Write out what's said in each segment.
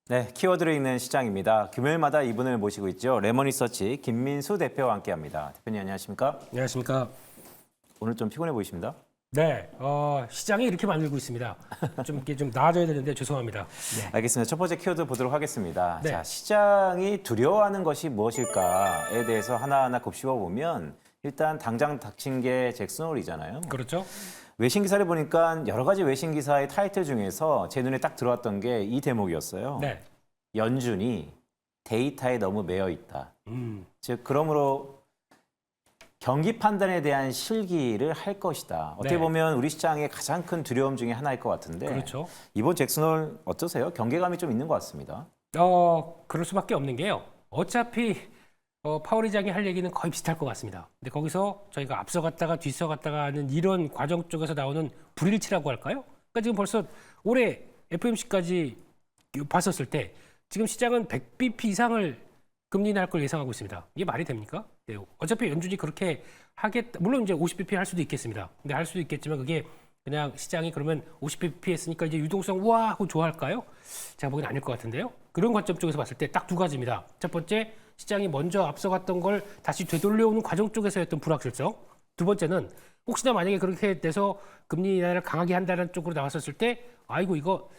네, 키워드를 읽는 시장입니다. 금요일마다 이분을 모시고 있죠. 레몬리서치 김민수 대표와 함께합니다. 대표님 안녕하십니까? 안녕하십니까? 오늘 좀 피곤해 보이십니다. 네, 시장이 이렇게 만들고 있습니다. 이렇게 좀 나아져야 되는데 죄송합니다. 네. 알겠습니다. 첫 번째 키워드 보도록 하겠습니다. 네. 자, 시장이 두려워하는 것이 무엇일까에 대해서 하나하나 곱씹어 보면 일단 당장 닥친 게 잭슨홀이잖아요. 그렇죠? 외신 기사를 보니까 여러 가지 외신 기사의 타이틀 중에서 제 눈에 딱 들어왔던 게 이 대목이었어요. 네. 연준이 데이터에 너무 매여 있다. 즉 그러므로 경기 판단에 대한 실기를 할 것이다. 어떻게 네. 보면 우리 시장의 가장 큰 두려움 중에 하나일 것 같은데 그렇죠. 이번 잭슨홀 어떠세요? 경계감이 좀 있는 것 같습니다. 그럴 수밖에 없는 게요. 어차피 파월 의장이 할 얘기는 거의 비슷할 것 같습니다. 근데 거기서 저희가 앞서갔다가 뒤서갔다가 하는 이런 과정 쪽에서 나오는 불일치라고 할까요? 그러니까 지금 벌써 올해 FOMC까지 봤었을 때 지금 시장은 100bp 이상을 금리 인하할 걸 예상하고 있습니다. 이게 말이 됩니까? 네, 어차피 연준이 그렇게 하겠다. 물론 이제 50bp 할 수도 있겠습니다. 근데 할 수도 있겠지만 그게 그냥 시장이 그러면 50bp 했으니까 이제 유동성 우와 하고 좋아할까요? 제가 보기엔 아닐 것 같은데요. 그런 관점 쪽에서 봤을 때 딱 두 가지입니다. 첫 번째, 시장이 먼저 앞서갔던 걸 다시 되돌려오는 과정 쪽에서였던 불확실성. 두 번째는 혹시나 만약에 그렇게 돼서 금리 인하를 강하게 한다는 쪽으로 나왔었을 때 아이고 이거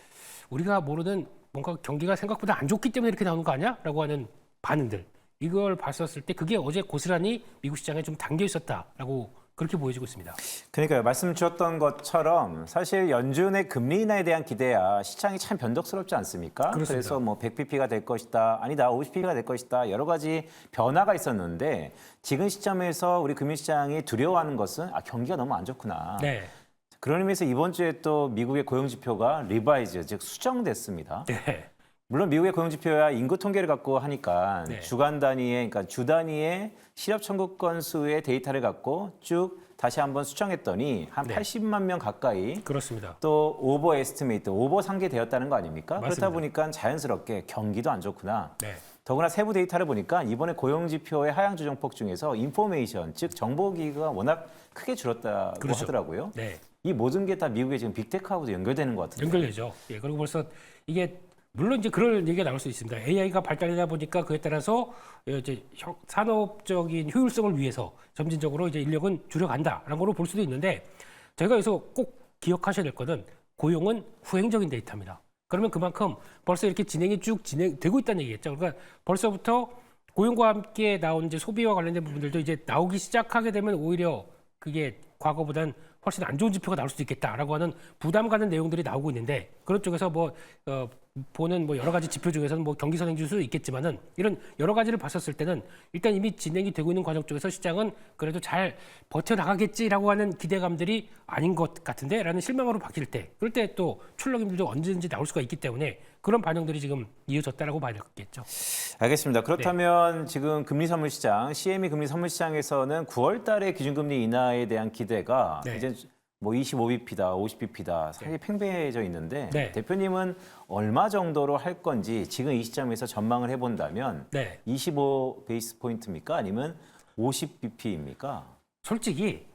우리가 모르는 뭔가 경기가 생각보다 안 좋기 때문에 이렇게 나오는 거 아니야? 라고 하는 반응들. 이걸 봤었을 때 그게 어제 고스란히 미국 시장에 좀 담겨 있었다라고 그렇게 보여지고 있습니다. 그러니까요. 말씀 주셨던 것처럼 사실 연준의 금리 인하에 대한 기대야 시장이 참 변덕스럽지 않습니까? 그렇습니다. 그래서 뭐 100bp가 될 것이다. 아니다. 50bp가 될 것이다. 여러 가지 변화가 있었는데 지금 시점에서 우리 금융시장이 두려워하는 것은 경기가 너무 안 좋구나. 네. 그런 의미에서 이번 주에 또 미국의 고용지표가 리바이즈, 즉 수정됐습니다. 네. 물론 미국의 고용지표야 인구 통계를 갖고 하니까 네. 주간 단위의, 그러니까 주 단위의 실업 청구 건수의 데이터를 갖고 쭉 다시 한번 수정했더니 한 네. 80만 명 가까이 그렇습니다. 또 오버 에스티메이트, 오버 상계되었다는 거 아닙니까? 맞습니다. 그렇다 보니까 자연스럽게 경기도 안 좋구나. 네. 더구나 세부 데이터를 보니까 이번에 고용지표의 하향 조정폭 중에서 인포메이션, 즉 정보기가 워낙 크게 줄었다고 그렇죠. 하더라고요. 네. 이 모든 게 다 미국의 지금 빅테크하고도 연결되는 것 같은데. 연결되죠. 예, 그리고 벌써 이게 물론 이제 그럴 얘기가 나올 수 있습니다. AI가 발달하다 보니까 그에 따라서 이제 산업적인 효율성을 위해서 점진적으로 이제 인력은 줄여간다라는 걸로 볼 수도 있는데 저희가 여기서 꼭 기억하셔야 될 거는 고용은 후행적인 데이터입니다. 그러면 그만큼 벌써 이렇게 진행이 쭉 진행되고 있다는 얘기겠죠. 그러니까 벌써부터 고용과 함께 나온 이제 소비와 관련된 부분들도 이제 나오기 시작하게 되면 오히려 그게 과거보다는 훨씬 안 좋은 지표가 나올 수도 있겠다라고 하는 부담 가는 내용들이 나오고 있는데 그런 쪽에서 보는 여러 가지 지표 중에서는 경기 선행 지수도 있겠지만은 이런 여러 가지를 봤었을 때는 일단 이미 진행이 되고 있는 과정 쪽에서 시장은 그래도 잘 버텨나가겠지라고 하는 기대감들이 아닌 것 같은데라는 실망으로 바뀔 때 그럴 때 또 출렁임들도 언제든지 나올 수가 있기 때문에 그런 반영들이 지금 이어졌다라고 봐야 되겠죠. 알겠습니다. 그렇다면 지금 금리 선물 시장, CME 금리 선물 시장에서는 9월 달에 기준금리 인하에 대한 기대가 네. 이제 뭐 25bp다, 50bp다 사실 팽배해져 있는데 네. 대표님은 얼마 정도로 할 건지 지금 이 시점에서 전망을 해본다면 네. 25 베이스 포인트입니까? 아니면 50bp입니까? 솔직히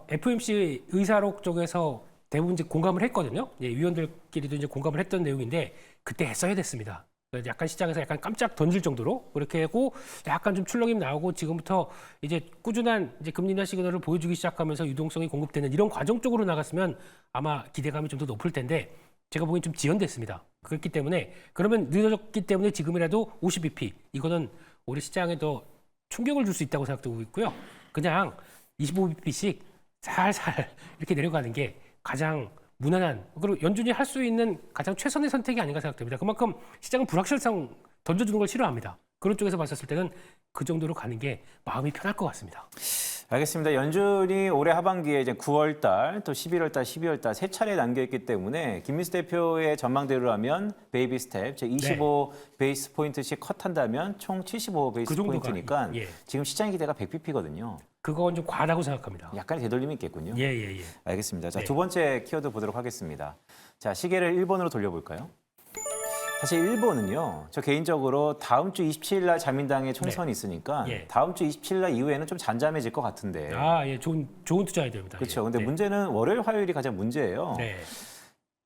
FOMC 의사록 쪽에서 대부분 이제 공감을 했거든요. 예, 위원들끼리도 이제 공감을 했던 내용인데 그때 했어야 됐습니다. 약간 시장에서 약간 깜짝 던질 정도로 그렇게 하고 약간 좀 출렁임 나오고 지금부터 이제 꾸준한 이제 금리 인하 시그널을 보여주기 시작하면서 유동성이 공급되는 이런 과정 쪽으로 나갔으면 아마 기대감이 좀 더 높을 텐데 제가 보기엔 좀 지연됐습니다. 그렇기 때문에 그러면 늦어졌기 때문에 지금이라도 50bp 이거는 우리 시장에 더 충격을 줄 수 있다고 생각되고 있고요. 그냥 25bp씩 살살 이렇게 내려가는 게 가장 무난한 그리고 연준이 할 수 있는 가장 최선의 선택이 아닌가 생각됩니다. 그만큼 시장은 불확실성 던져주는 걸 싫어합니다. 그런 쪽에서 봤었을 때는 그 정도로 가는 게 마음이 편할 것 같습니다. 알겠습니다. 연준이 올해 하반기에 이제 9월 달, 또 11월 달, 12월 달 세 차례 남겨있기 때문에 김민수 대표의 전망대로라면 베이비 스텝, 즉 25 베이스 포인트씩 컷한다면 총 75 베이스 그 정도가, 포인트니까 예. 지금 시장 기대가 100bp거든요. 그건 좀 과하다고 생각합니다. 약간의 되돌림이 있겠군요. 예. 알겠습니다. 자, 네. 두 번째 키워드 보도록 하겠습니다. 자, 시계를 일본으로 돌려볼까요? 사실 일본은요, 저 개인적으로 다음 주 27일 날 자민당의 총선이 있으니까 예. 다음 주 27일 날 이후에는 좀 잔잠해질 것 같은데. 예, 좋은 투자 아이디어입니다. 그렇죠. 예. 근데 네. 문제는 월요일, 화요일이 가장 문제예요. 네.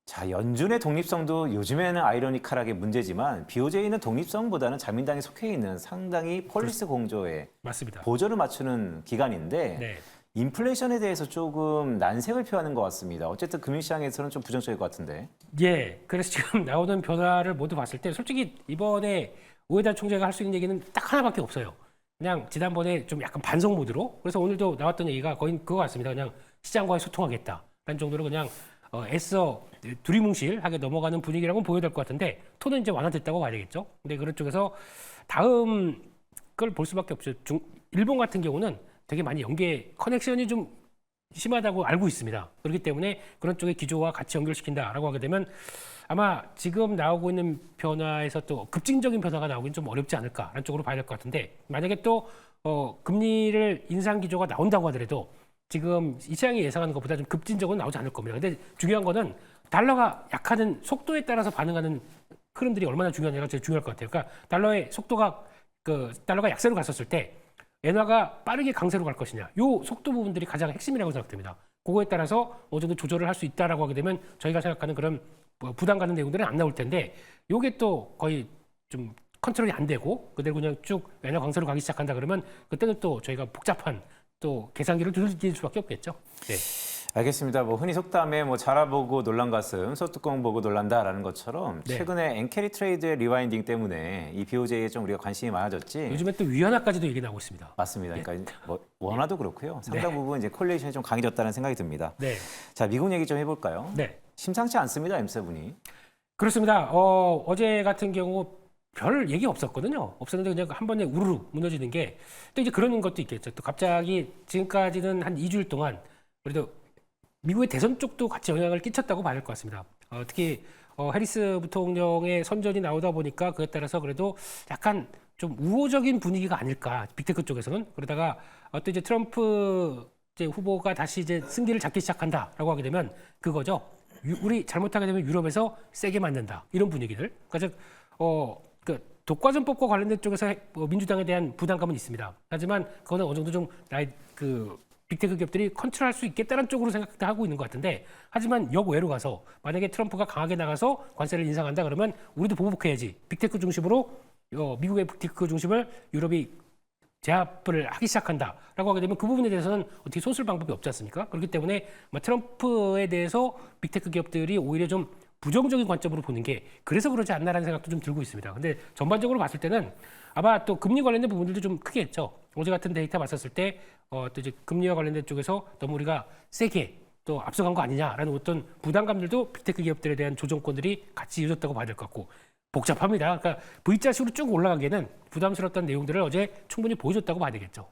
자, 연준의 독립성도 요즘에는 아이러니컬하게 문제지만 BOJ는 독립성보다는 자민당에 속해 있는 상당히 폴리스 공조에 맞습니다. 보조를 맞추는 기관인데 네. 인플레이션에 대해서 조금 난색을 표하는 것 같습니다. 어쨌든 금융시장에서는 좀 부정적일 것 같은데. 예. 그래서 지금 나오는 변화를 모두 봤을 때 솔직히 이번에 우에다 총재가 할 수 있는 얘기는 딱 하나밖에 없어요. 그냥 지난번에 좀 약간 반성 모드로. 그래서 오늘도 나왔던 얘기가 거의 그거 같습니다. 그냥 시장과의 소통하겠다라는 정도로 그냥 애써 두리뭉실하게 넘어가는 분위기라고 보여야 될 것 같은데 톤은 이제 완화됐다고 봐야 되겠죠. 근데 그런 쪽에서 다음 걸 볼 수밖에 없죠. 일본 같은 경우는 되게 많이 연계 커넥션이 좀 심하다고 알고 있습니다. 그렇기 때문에 그런 쪽의 기조와 같이 연결시킨다라고 하게 되면 아마 지금 나오고 있는 변화에서 또 급진적인 변화가 나오긴 좀 어렵지 않을까라는 쪽으로 봐야 될 것 같은데 만약에 또 금리를 인상 기조가 나온다고 하더라도 지금 이 시장이 예상하는 것보다 좀 급진적으로 나오지 않을 겁니다. 근데 중요한 거는 달러가 약하는 속도에 따라서 반응하는 흐름들이 얼마나 중요하냐가 제일 중요할 것 같아요. 그러니까 달러의 속도가 달러가 약세로 갔었을 때 엔화가 빠르게 강세로 갈 것이냐. 요 속도 부분들이 가장 핵심이라고 생각됩니다. 그거에 따라서 어느 정도 조절을 할 수 있다라고 하게 되면 저희가 생각하는 그런 부담 가는 내용들은 안 나올 텐데 요게 또 거의 좀 컨트롤이 안 되고 그대로 그냥 쭉 엔화 강세로 가기 시작한다 그러면 그때는 또 저희가 복잡한 또 계산기를 두들 수밖에 없겠죠. 네. 알겠습니다. 뭐 흔히 속담에 뭐 자라보고 놀란 가슴, 소뚜껑 보고 놀란다라는 것처럼 네. 최근에 엔캐리 트레이드의 리와인딩 때문에 이 BOJ에 좀 우리가 관심이 많아졌지. 요즘에 또 위안화까지도 얘기 나오고 있습니다. 맞습니다. 그러니까 뭐 원화도 그렇고요. 상당 부분 이제 콜레이션이 좀 강해졌다는 생각이 듭니다. 네. 자, 미국 얘기 좀 해볼까요? 네. 심상치 않습니다, M7이. 그렇습니다. 어제 같은 경우 별 얘기 없었거든요. 없었는데 그냥 한 번에 우르르 무너지는 게 또 이제 그런 것도 있겠죠. 또 갑자기 지금까지는 한 2주일 동안 그래도 미국의 대선 쪽도 같이 영향을 끼쳤다고 봐야 할 것 같습니다. 특히 해리스 부통령의 선전이 나오다 보니까 그에 따라서 그래도 약간 좀 우호적인 분위기가 아닐까 빅테크 쪽에서는 그러다가 또 이제 트럼프 이제 후보가 다시 이제 승기를 잡기 시작한다라고 하게 되면 그거죠. 우리 잘못하게 되면 유럽에서 세게 맞는다 이런 분위기들. 그러니까 즉 독과점법과 관련된 쪽에서 민주당에 대한 부담감은 있습니다. 하지만 그거는 어느 정도 좀 빅테크 기업들이 컨트롤할 수 있겠다는 쪽으로 생각하고 있는 것 같은데 하지만 역외로 가서 만약에 트럼프가 강하게 나가서 관세를 인상한다 그러면 우리도 보복해야지 빅테크 중심으로 미국의 빅테크 중심을 유럽이 제압을 하기 시작한다라고 하게 되면 그 부분에 대해서는 어떻게 손쓸 방법이 없지 않습니까? 그렇기 때문에 트럼프에 대해서 빅테크 기업들이 오히려 좀 부정적인 관점으로 보는 게 그래서 그러지 않나라는 생각도 좀 들고 있습니다. 근데 전반적으로 봤을 때는 아마 또 금리 관련된 부분들도 좀 크게 했죠. 어제 같은 데이터 봤었을 때 또 이제 금리와 관련된 쪽에서 너무 우리가 세게 또 앞서간 거 아니냐라는 어떤 부담감들도 빅테크 기업들에 대한 조정권들이 같이 이어졌다고 봐야 될 것 같고 복잡합니다. 그러니까 V자식으로 쭉 올라가기에는 부담스러웠던 내용들을 어제 충분히 보여줬다고 봐야 되겠죠.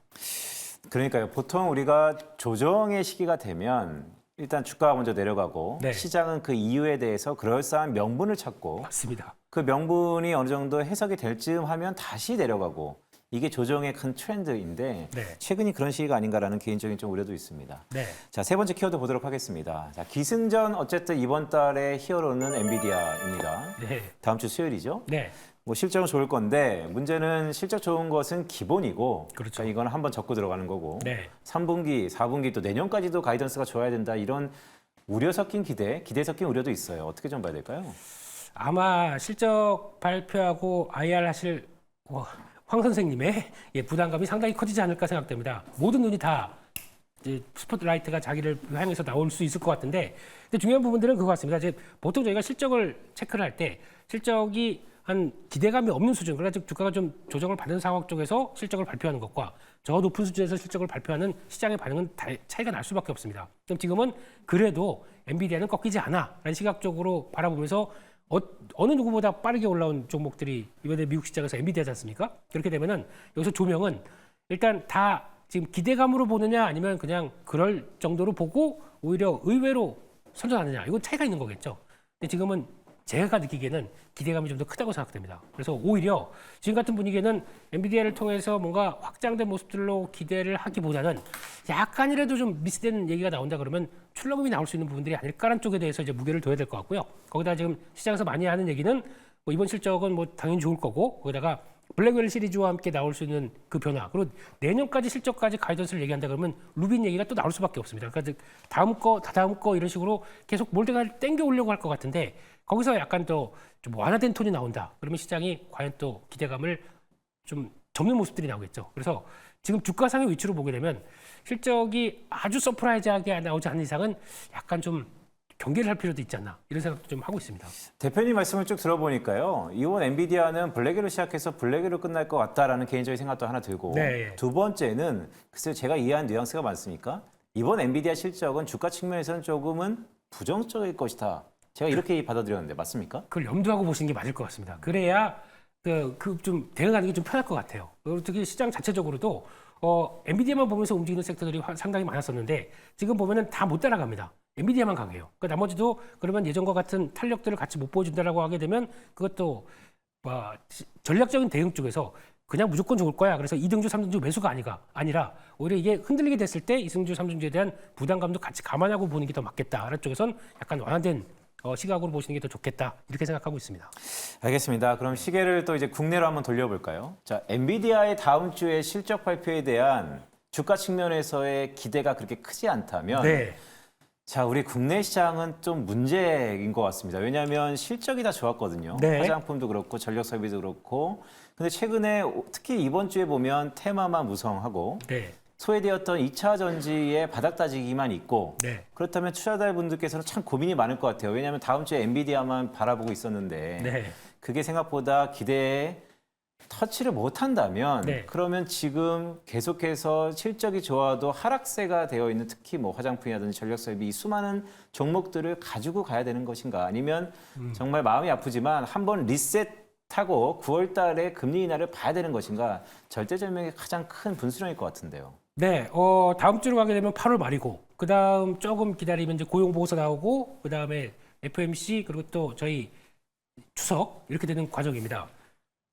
그러니까요. 보통 우리가 조정의 시기가 되면 일단 주가가 먼저 내려가고 네. 시장은 그 이유에 대해서 그럴싸한 명분을 찾고 맞습니다. 그 명분이 어느 정도 해석이 될 즈음 하면 다시 내려가고 이게 조정의 큰 트렌드인데 네. 최근이 그런 시기가 아닌가라는 개인적인 좀 우려도 있습니다. 네. 자, 세 번째 키워드 보도록 하겠습니다. 자, 기승전 어쨌든 이번 달의 히어로는 엔비디아입니다. 네. 다음 주 수요일이죠. 네. 뭐 실적은 좋을 건데 문제는 실적 좋은 것은 기본이고 그렇죠. 그러니까 이건 한번 접고 들어가는 거고 네. 3분기, 4분기 또 내년까지도 가이던스가 좋아야 된다 이런 우려 섞인 기대 섞인 우려도 있어요. 어떻게 좀 봐야 될까요? 아마 실적 발표하고 IR 하실 황 선생님의 부담감이 상당히 커지지 않을까 생각됩니다. 모든 눈이 다 이제 스포트라이트가 자기를 향해서 나올 수 있을 것 같은데, 근데 중요한 부분들은 그거 같습니다. 이제 보통 저희가 실적을 체크를 할 때 실적이 한 기대감이 없는 수준, 그러니까 주가가 좀 조정을 받는 상황 쪽에서 실적을 발표하는 것과 저 높은 수준에서 실적을 발표하는 시장의 반응은 차이가 날 수밖에 없습니다. 그럼 지금은 그래도 엔비디아는 꺾이지 않아라는 시각적으로 바라보면서 어느 누구보다 빠르게 올라온 종목들이 이번에 미국 시장에서 엔비디아지 않습니까? 그렇게 되면은 여기서 조명은 일단 다 지금 기대감으로 보느냐 아니면 그냥 그럴 정도로 보고 오히려 의외로 선전하느냐 이건 차이가 있는 거겠죠. 근데 지금은 제가 느끼기에는 기대감이 좀 더 크다고 생각됩니다. 그래서 오히려 지금 같은 분위기에는 엔비디아를 통해서 뭔가 확장된 모습들로 기대를 하기보다는 약간이라도 좀 미스된 얘기가 나온다 그러면 출렁임이 나올 수 있는 부분들이 아닐까라는 쪽에 대해서 이제 무게를 둬야 될 것 같고요. 거기다 지금 시장에서 많이 하는 얘기는 뭐 이번 실적은 뭐 당연히 좋을 거고 거기다가 블랙웰 시리즈와 함께 나올 수 있는 그 변화, 그리고 내년까지 실적까지 가이던스를 얘기한다 그러면 루빈 얘기가 또 나올 수밖에 없습니다. 그러니까 다음 거, 다다음 거 이런 식으로 계속 몰대가 땡겨 오려고 할 것 같은데 거기서 약간 더 좀 완화된 톤이 나온다. 그러면 시장이 과연 또 기대감을 좀 접는 모습들이 나오겠죠. 그래서 지금 주가상의 위치로 보게 되면 실적이 아주 서프라이즈하게 나오지 않는 이상은 약간 좀 경계를 할 필요도 있지 않나 이런 생각도 좀 하고 있습니다. 대표님 말씀을 쭉 들어보니까요. 이번 엔비디아는 블랙으로 시작해서 블랙으로 끝날 것 같다라는 개인적인 생각도 하나 들고 네. 두 번째는 글쎄요 제가 이해한 뉘앙스가 많습니까? 이번 엔비디아 실적은 주가 측면에서는 조금은 부정적일 것이다. 제가 이렇게 받아들였는데 맞습니까? 그걸 염두하고 보시는 게 맞을 것 같습니다. 그래야 좀 대응하는 게 좀 편할 것 같아요. 특히 시장 자체적으로도 엔비디아만 보면서 움직이는 섹터들이 상당히 많았었는데 지금 보면은 다 못 따라갑니다. 엔비디아만 강해요. 그 나머지도 그러면 예전과 같은 탄력들을 같이 못 보여준다라고 하게 되면 그것도 전략적인 대응 쪽에서 그냥 무조건 좋을 거야. 그래서 2등주, 3등주 매수가 아니라 오히려 이게 흔들리게 됐을 때 2등주, 3등주에 대한 부담감도 같이 감안하고 보는 게 더 맞겠다. 아래 쪽에선 약간 완화된 시각으로 보시는 게 더 좋겠다. 이렇게 생각하고 있습니다. 알겠습니다. 그럼 시계를 또 이제 국내로 한번 돌려볼까요? 자, 엔비디아의 다음 주에 실적 발표에 대한 주가 측면에서의 기대가 그렇게 크지 않다면 네. 자, 우리 국내 시장은 좀 문제인 것 같습니다. 왜냐하면 실적이 다 좋았거든요. 네. 화장품도 그렇고 전력 설비도 그렇고. 근데 최근에 특히 이번 주에 보면 테마만 무성하고 네. 소외되었던 2차 전지의 바닥 다지기만 있고 네. 그렇다면 투자자 분들께서는 참 고민이 많을 것 같아요. 왜냐하면 다음 주에 엔비디아만 바라보고 있었는데 네. 그게 생각보다 기대에 터치를 못한다면 네. 그러면 지금 계속해서 실적이 좋아도 하락세가 되어 있는 특히 뭐 화장품이라든지 전력설비 이 수많은 종목들을 가지고 가야 되는 것인가 아니면 정말 마음이 아프지만 한번 리셋하고 9월 달에 금리 인하를 봐야 되는 것인가 절대절명의 가장 큰 분수령일 것 같은데요. 네, 다음 주로 가게 되면 8월 말이고, 그 다음 조금 기다리면 이제 고용보고서 나오고, 그 다음에 FOMC, 그리고 또 저희 추석, 이렇게 되는 과정입니다.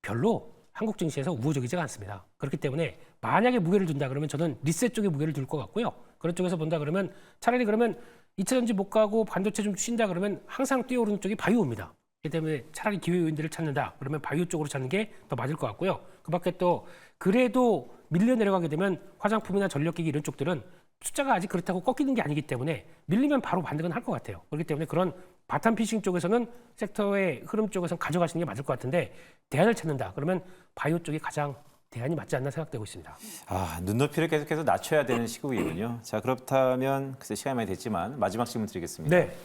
별로 한국 증시에서 우호적이지가 않습니다. 그렇기 때문에 만약에 무게를 둔다 그러면 저는 리셋 쪽에 무게를 둘 것 같고요. 그런 쪽에서 본다 그러면 차라리 그러면 2차 전지 못 가고 반도체 좀 쉰다 그러면 항상 뛰어오르는 쪽이 바이오입니다. 그렇기 때문에 차라리 기회 요인들을 찾는다 그러면 바이오 쪽으로 찾는 게 더 맞을 것 같고요. 그 밖에 또 그래도 밀려 내려가게 되면 화장품이나 전력기기 이런 쪽들은 숫자가 아직 그렇다고 꺾이는 게 아니기 때문에 밀리면 바로 반등은 할 것 같아요. 그렇기 때문에 그런 바텀 피싱 쪽에서는 섹터의 흐름 쪽에서는 가져가시는 게 맞을 것 같은데 대안을 찾는다 그러면 바이오 쪽이 가장 대안이 맞지 않나 생각되고 있습니다. 아, 눈높이를 계속해서 낮춰야 되는 시국이군요. 자, 그렇다면 글쎄 시간이 많이 됐지만 마지막 질문 드리겠습니다. 네.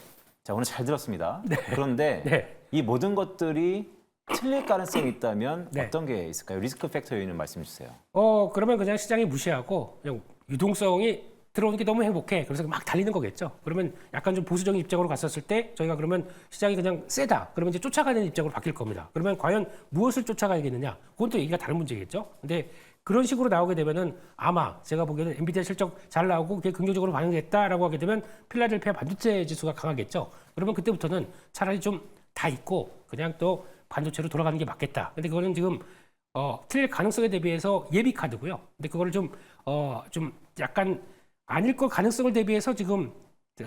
자, 오늘 잘 들었습니다. 그런데 네. 이 모든 것들이 틀릴 가능성이 있다면 네. 어떤 게 있을까요? 리스크 팩터 요인을 말씀 주세요. 그러면 그냥 시장이 무시하고 그냥 유동성이 들어오는 게 너무 행복해. 그래서 막 달리는 거겠죠. 그러면 약간 좀 보수적인 입장으로 갔었을 때 저희가 그러면 시장이 그냥 세다. 그러면 이제 쫓아가는 입장으로 바뀔 겁니다. 그러면 과연 무엇을 쫓아가야겠느냐? 그건 또 얘기가 다른 문제겠죠. 근데 그런 식으로 나오게 되면은 아마 제가 보기에는 엔비디아 실적 잘 나오고 그게 긍정적으로 반영됐다라고 하게 되면 필라델피아 반도체 지수가 강하겠죠. 그러면 그때부터는 차라리 좀 다 있고 그냥 또 반도체로 돌아가는 게 맞겠다. 근데 그거는 지금 틀릴 가능성에 대비해서 예비 카드고요. 근데 그거를 좀 약간 아닐 것 가능성을 대비해서 지금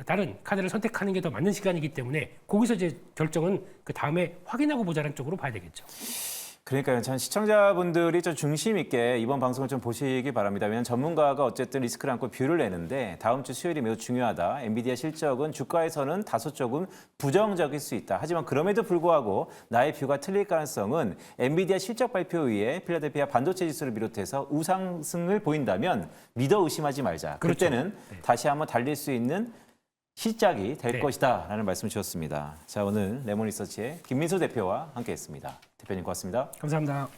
다른 카드를 선택하는 게 더 맞는 시간이기 때문에 거기서 이제 결정은 그 다음에 확인하고 보자는 쪽으로 봐야 되겠죠. 그러니까요. 전 시청자분들이 좀 중심 있게 이번 방송을 좀 보시기 바랍니다. 왜냐하면 전문가가 어쨌든 리스크를 안고 뷰를 내는데 다음 주 수요일이 매우 중요하다. 엔비디아 실적은 주가에서는 다소 조금 부정적일 수 있다. 하지만 그럼에도 불구하고 나의 뷰가 틀릴 가능성은 엔비디아 실적 발표 후에 필라델피아 반도체 지수를 비롯해서 우상승을 보인다면 믿어 의심하지 말자. 그렇죠. 그때는 다시 한번 달릴 수 있는 시작이 될 네. 것이다 라는 말씀 주셨습니다. 자, 오늘 레몬리서치의 김민수 대표와 함께했습니다. 대표님 고맙습니다. 감사합니다.